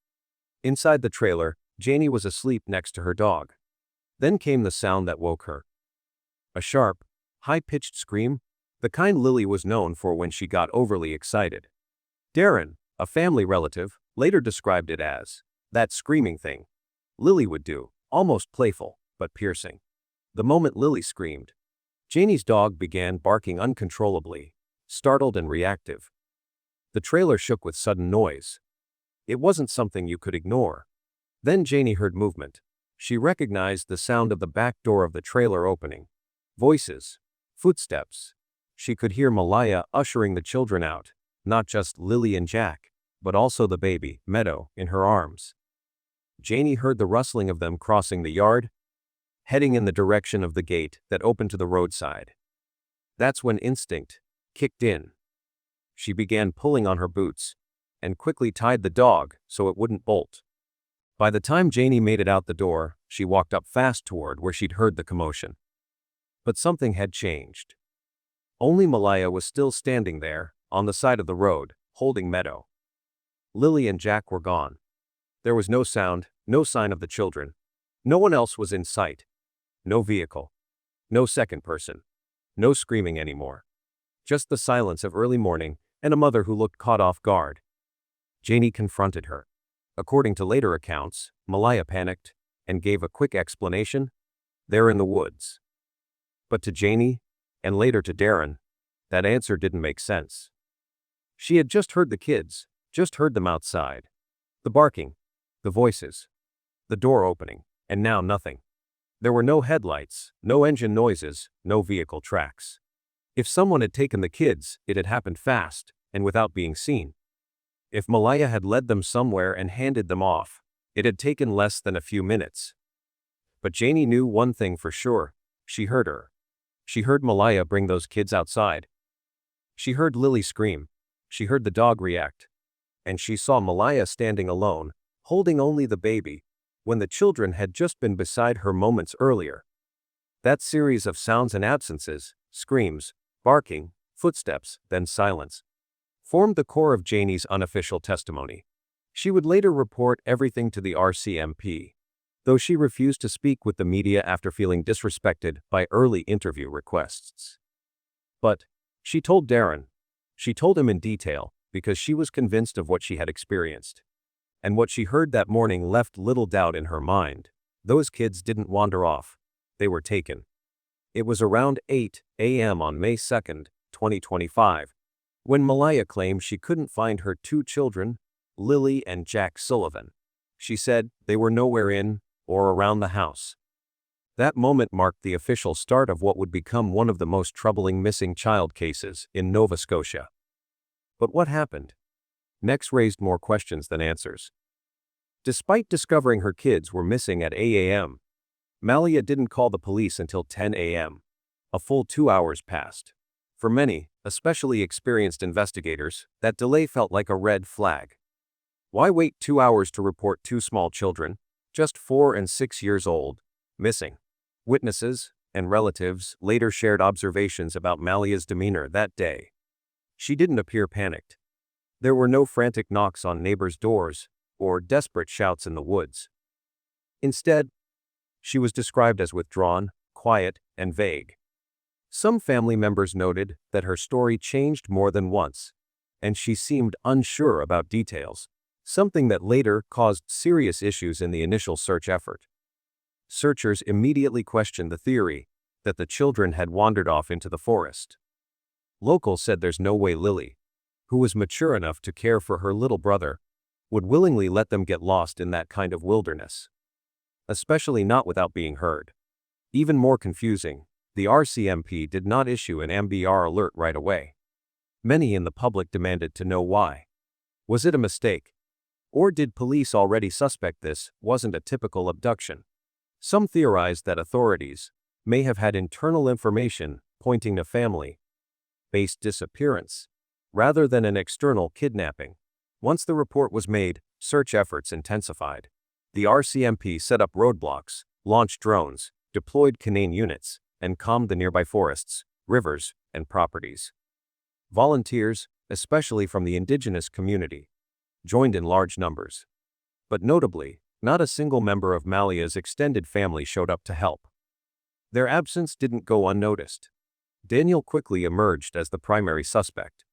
Inside the trailer, Janie was asleep next to her dog. Then came the sound that woke her. A sharp, high-pitched scream, the kind Lilly was known for when she got overly excited. Darren, a family relative, later described it as that screaming thing Lilly would do, almost playful, but piercing. The moment Lilly screamed, Janie's dog began barking uncontrollably, startled and reactive. The trailer shook with sudden noise. It wasn't something you could ignore. Then Janie heard movement. She recognized the sound of the back door of the trailer opening. Voices. Footsteps. She could hear Malaya ushering the children out, not just Lilly and Jack, but also the baby, Meadow, in her arms. Janie heard the rustling of them crossing the yard, heading in the direction of the gate that opened to the roadside. That's when instinct kicked in. She began pulling on her boots and quickly tied the dog so it wouldn't bolt. By the time Janie made it out the door, she walked up fast toward where she'd heard the commotion. But something had changed. Only Malaya was still standing there, on the side of the road, holding Meadow. Lilly and Jack were gone. There was no sound, no sign of the children. No one else was in sight. No vehicle. No second person. No screaming anymore. Just the silence of early morning and a mother who looked caught off guard. Janie confronted her. According to later accounts, Malaya panicked and gave a quick explanation. They're in the woods. But to Janie, and later to Darren, that answer didn't make sense. She had just heard the kids, just heard them outside. The barking, the voices, the door opening, and now nothing. There were no headlights, no engine noises, no vehicle tracks. If someone had taken the kids, it had happened fast, and without being seen. If Malaya had led them somewhere and handed them off, it had taken less than a few minutes. But Janie knew one thing for sure. She heard her. She heard Malaya bring those kids outside. She heard Lilly scream. She heard the dog react. And she saw Malaya standing alone, holding only the baby, when the children had just been beside her moments earlier. That series of sounds and absences, screams, barking, footsteps, then silence, formed the core of Janie's unofficial testimony. She would later report everything to the RCMP, though she refused to speak with the media after feeling disrespected by early interview requests. But she told Darren. She told him in detail because she was convinced of what she had experienced. And what she heard that morning left little doubt in her mind. Those kids didn't wander off. They were taken. It was around 8 a.m. on May 2, 2025, when Malaya claimed she couldn't find her two children, Lilly and Jack Sullivan. She said they were nowhere in or around the house. That moment marked the official start of what would become one of the most troubling missing child cases in Nova Scotia. But what happened next raised more questions than answers. Despite discovering her kids were missing at 8 a.m., Malaya didn't call the police until 10 a.m. A full 2 hours passed. For many, especially experienced investigators, that delay felt like a red flag. Why wait 2 hours to report two small children, just 4 and 6 years old, missing? Witnesses and relatives later shared observations about Malaya's demeanor that day. She didn't appear panicked. There were no frantic knocks on neighbors' doors or desperate shouts in the woods. Instead, she was described as withdrawn, quiet, and vague. Some family members noted that her story changed more than once, and she seemed unsure about details, something that later caused serious issues in the initial search effort. Searchers immediately questioned the theory that the children had wandered off into the forest. Locals said there's no way Lilly, who was mature enough to care for her little brother, would willingly let them get lost in that kind of wilderness. Especially not without being heard. Even more confusing, the RCMP did not issue an MBR alert right away. Many in the public demanded to know why. Was it a mistake? Or did police already suspect this wasn't a typical abduction? Some theorized that authorities may have had internal information pointing to family-based disappearance, rather than an external kidnapping. Once the report was made, search efforts intensified. The RCMP set up roadblocks, launched drones, deployed canine units, and calmed the nearby forests, rivers, and properties. Volunteers, especially from the Indigenous community, joined in large numbers. But notably, not a single member of Malaya's extended family showed up to help. Their absence didn't go unnoticed. Daniel quickly emerged as the primary suspect.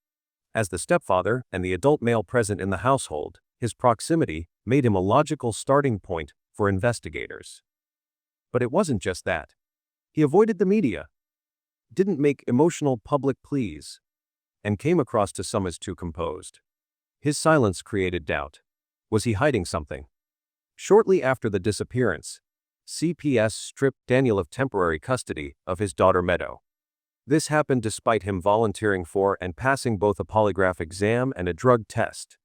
As the stepfather and the adult male present in the household, his proximity made him a logical starting point for investigators. But it wasn't just that. He avoided the media, didn't make emotional public pleas, and came across to some as too composed. His silence created doubt. Was he hiding something? Shortly after the disappearance, CPS stripped Daniel of temporary custody of his daughter Meadow. This happened despite him volunteering for and passing both a polygraph exam and a drug test.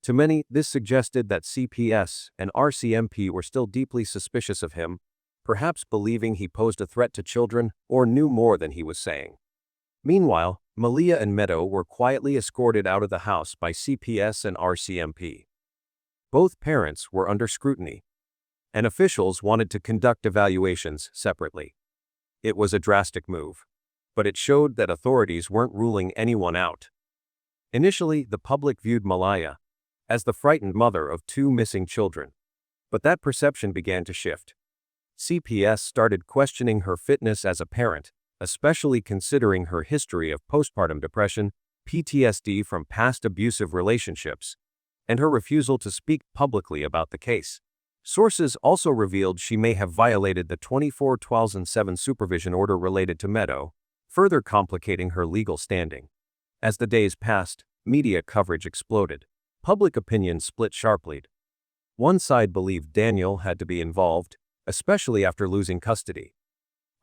To many, this suggested that CPS and RCMP were still deeply suspicious of him, perhaps believing he posed a threat to children or knew more than he was saying. Meanwhile, Malaya and Meadow were quietly escorted out of the house by CPS and RCMP. Both parents were under scrutiny, and officials wanted to conduct evaluations separately. It was a drastic move, but it showed that authorities weren't ruling anyone out. Initially, the public viewed Malaya as the frightened mother of two missing children, but that perception began to shift. CPS started questioning her fitness as a parent, especially considering her history of postpartum depression, PTSD from past abusive relationships, and her refusal to speak publicly about the case. Sources also revealed she may have violated the 2007 supervision order related to Meadow, further complicating her legal standing. As the days passed, media coverage exploded. Public opinion split sharply. One side believed Daniel had to be involved, especially after losing custody.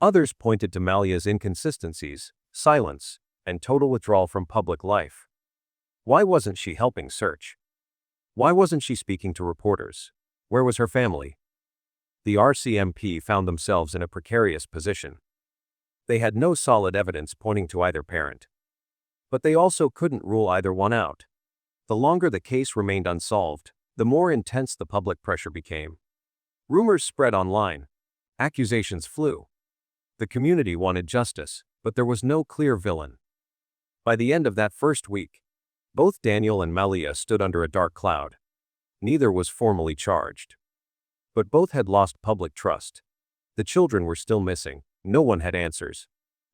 Others pointed to Malaya's inconsistencies, silence, and total withdrawal from public life. Why wasn't she helping search? Why wasn't she speaking to reporters? Where was her family? The RCMP found themselves in a precarious position. They had no solid evidence pointing to either parent. But they also couldn't rule either one out. The longer the case remained unsolved, the more intense the public pressure became. Rumors spread online. Accusations flew. The community wanted justice, but there was no clear villain. By the end of that first week, both Daniel and Malaya stood under a dark cloud. Neither was formally charged. But both had lost public trust. The children were still missing, no one had answers.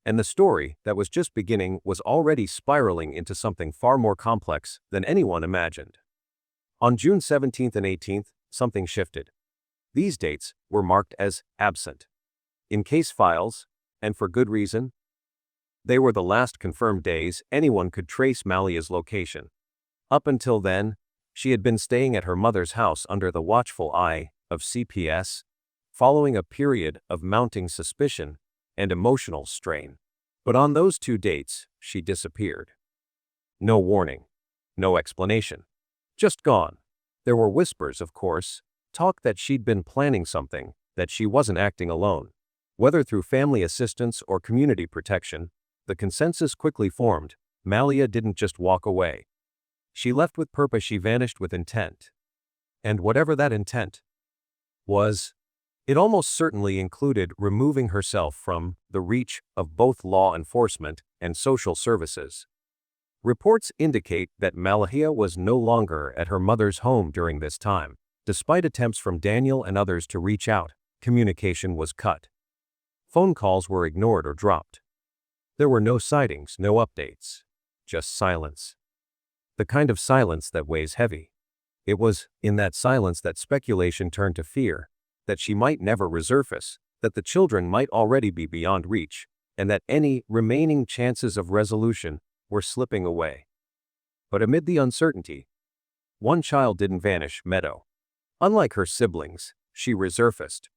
And the story that was just beginning was already spiraling into something far more complex than anyone imagined. On June 17th and 18th, something shifted. These dates were marked as absent in case files, and for good reason. They were the last confirmed days anyone could trace Malaya's location. Up until then, she had been staying at her mother's house under the watchful eye of CPS, following a period of mounting suspicion and emotional strain. But on those 2 dates, she disappeared. No warning, no explanation. Just gone. There were whispers, of course, talk that she'd been planning something, that she wasn't acting alone. Whether through family assistance or community protection, the consensus quickly formed: Malaya didn't just walk away. She left with purpose, she vanished with intent. And whatever that intent was, it almost certainly included removing herself from the reach of both law enforcement and social services. Reports indicate that Malaya was no longer at her mother's home during this time. Despite attempts from Daniel and others to reach out, communication was cut. Phone calls were ignored or dropped. There were no sightings, no updates, just silence. The kind of silence that weighs heavy. It was in that silence that speculation turned to fear, that she might never resurface, that the children might already be beyond reach, and that any remaining chances of resolution were slipping away. But amid the uncertainty, one child didn't vanish: Meadow. Unlike her siblings, she resurfaced.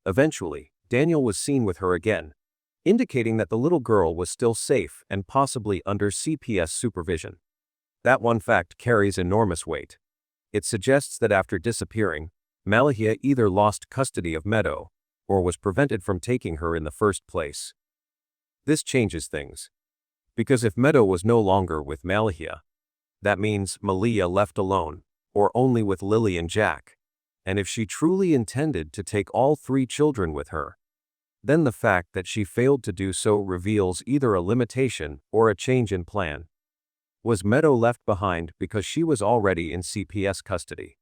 Eventually, Daniel was seen with her again, indicating that the little girl was still safe and possibly under CPS supervision. That one fact carries enormous weight. It suggests that after disappearing, Malaya either lost custody of Meadow or was prevented from taking her in the first place. This changes things. Because if Meadow was no longer with Malaya, that means Malaya left alone, or only with Lilly and Jack. And if she truly intended to take all 3 children with her, then the fact that she failed to do so reveals either a limitation or a change in plan. Was Meadow left behind because she was already in CPS custody?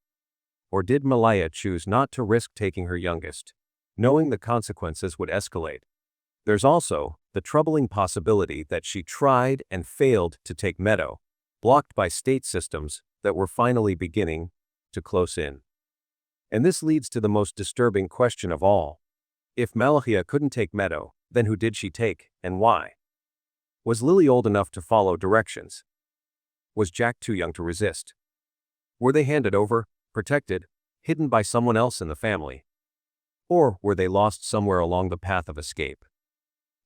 Or did Malaya choose not to risk taking her youngest, knowing the consequences would escalate? There's also the troubling possibility that she tried and failed to take Meadow, blocked by state systems that were finally beginning to close in. And this leads to the most disturbing question of all. If Malaya couldn't take Meadow, then who did she take, and why? Was Lilly old enough to follow directions? Was Jack too young to resist? Were they handed over, protected, hidden by someone else in the family? Or were they lost somewhere along the path of escape?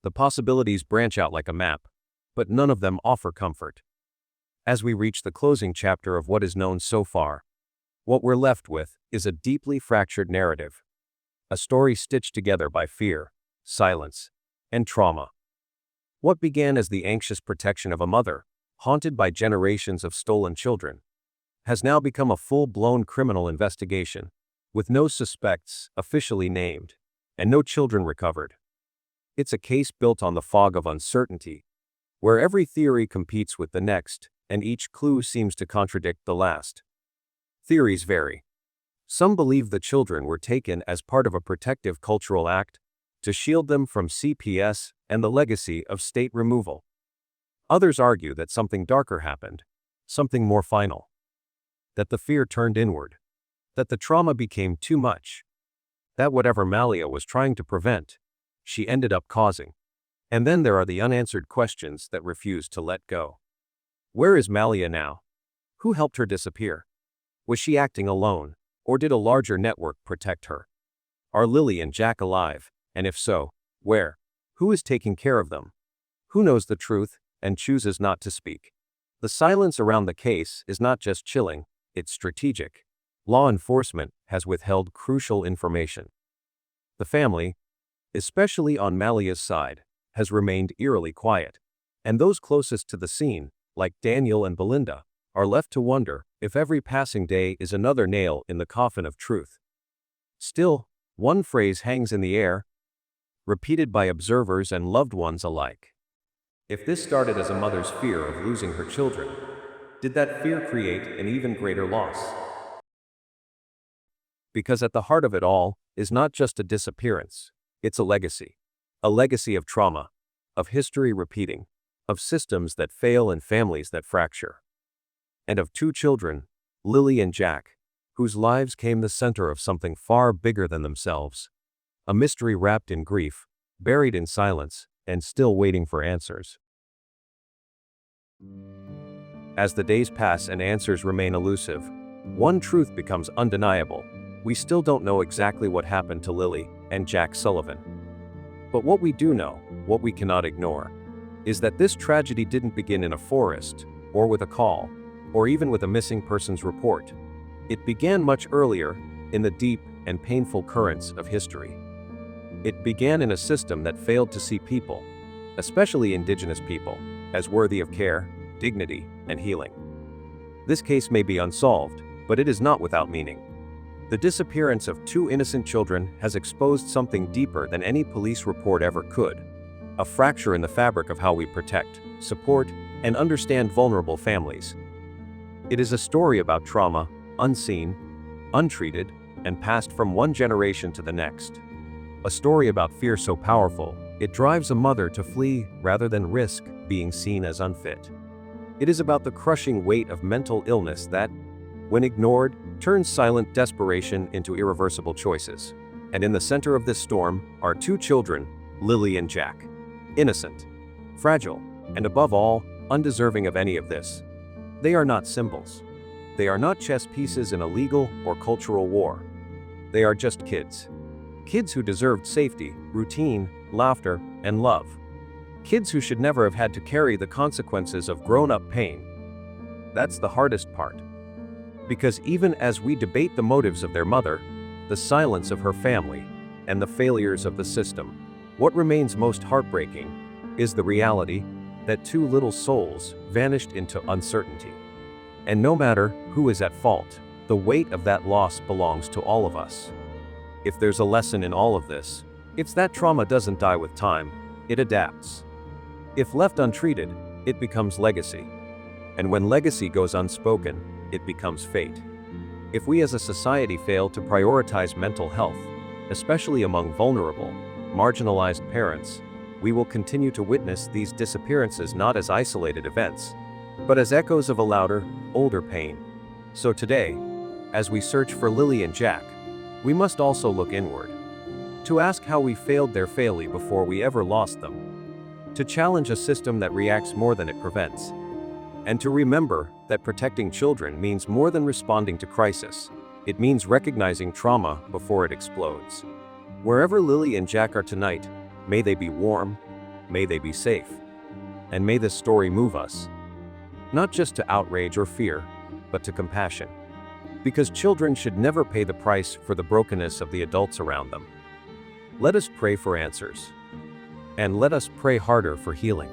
The possibilities branch out like a map, but none of them offer comfort. As we reach the closing chapter of what is known so far, what we're left with is a deeply fractured narrative. A story stitched together by fear, silence, and trauma. What began as the anxious protection of a mother, haunted by generations of stolen children, has now become a full-blown criminal investigation, with no suspects officially named, and no children recovered. It's a case built on the fog of uncertainty, where every theory competes with the next, and each clue seems to contradict the last. Theories vary. Some believe the children were taken as part of a protective cultural act to shield them from CPS and the legacy of state removal. Others argue that something darker happened, something more final. That the fear turned inward. That the trauma became too much. That whatever Malaya was trying to prevent, she ended up causing. And then there are the unanswered questions that refuse to let go. Where is Malaya now? Who helped her disappear? Was she acting alone, or did a larger network protect her? Are Lilly and Jack alive, and if so, where? Who is taking care of them? Who knows the truth and chooses not to speak? The silence around the case is not just chilling, it's strategic. Law enforcement has withheld crucial information. The family, especially on Malaya's side, has remained eerily quiet, and those closest to the scene, like Daniel and Belinda, are left to wonder if every passing day is another nail in the coffin of truth. Still, one phrase hangs in the air, repeated by observers and loved ones alike. If this started as a mother's fear of losing her children, did that fear create an even greater loss? Because at the heart of it all is not just a disappearance, it's a legacy. A legacy of trauma, of history repeating, of systems that fail and families that fracture. And of 2 children, Lilly and Jack, whose lives came the center of something far bigger than themselves. A mystery wrapped in grief, buried in silence, and still waiting for answers. As the days pass and answers remain elusive, one truth becomes undeniable. We still don't know exactly what happened to Lilly and Jack Sullivan. But what we do know, what we cannot ignore, is that this tragedy didn't begin in a forest, or with a call, or even with a missing persons report. It began much earlier, in the deep and painful currents of history. It began in a system that failed to see people, especially Indigenous people, as worthy of care, dignity, and healing. This case may be unsolved, but it is not without meaning. The disappearance of 2 innocent children has exposed something deeper than any police report ever could. A fracture in the fabric of how we protect, support, and understand vulnerable families. It is a story about trauma, unseen, untreated, and passed from one generation to the next. A story about fear so powerful, it drives a mother to flee rather than risk being seen as unfit. It is about the crushing weight of mental illness that, when ignored, turns silent desperation into irreversible choices. And in the center of this storm are 2 children, Lilly and Jack. Innocent, fragile, and above all, undeserving of any of this. They are not symbols. They are not chess pieces in a legal or cultural war. They are just kids. Kids who deserved safety, routine, laughter, and love. Kids who should never have had to carry the consequences of grown-up pain. That's the hardest part. Because even as we debate the motives of their mother, the silence of her family, and the failures of the system, what remains most heartbreaking is the reality that 2 little souls vanished into uncertainty. And no matter who is at fault, The weight of that loss belongs to all of us. If there's a lesson in all of this, it's that trauma doesn't die with time, it adapts. If left untreated, it becomes legacy. And when legacy goes unspoken, it becomes fate. If we as a society fail to prioritize mental health, especially among vulnerable, marginalized parents, we will continue to witness these disappearances not as isolated events, but as echoes of a louder, older pain. So today, as we search for Lilly and Jack, we must also look inward, to ask how we failed their fairly before we ever lost them, to challenge a system that reacts more than it prevents, and to remember that protecting children means more than responding to crisis. It means recognizing trauma before it explodes. Wherever Lilly and Jack are tonight, may they be warm, may they be safe, and may this story move us, not just to outrage or fear, but to compassion. Because children should never pay the price for the brokenness of the adults around them. Let us pray for answers. And let us pray harder for healing.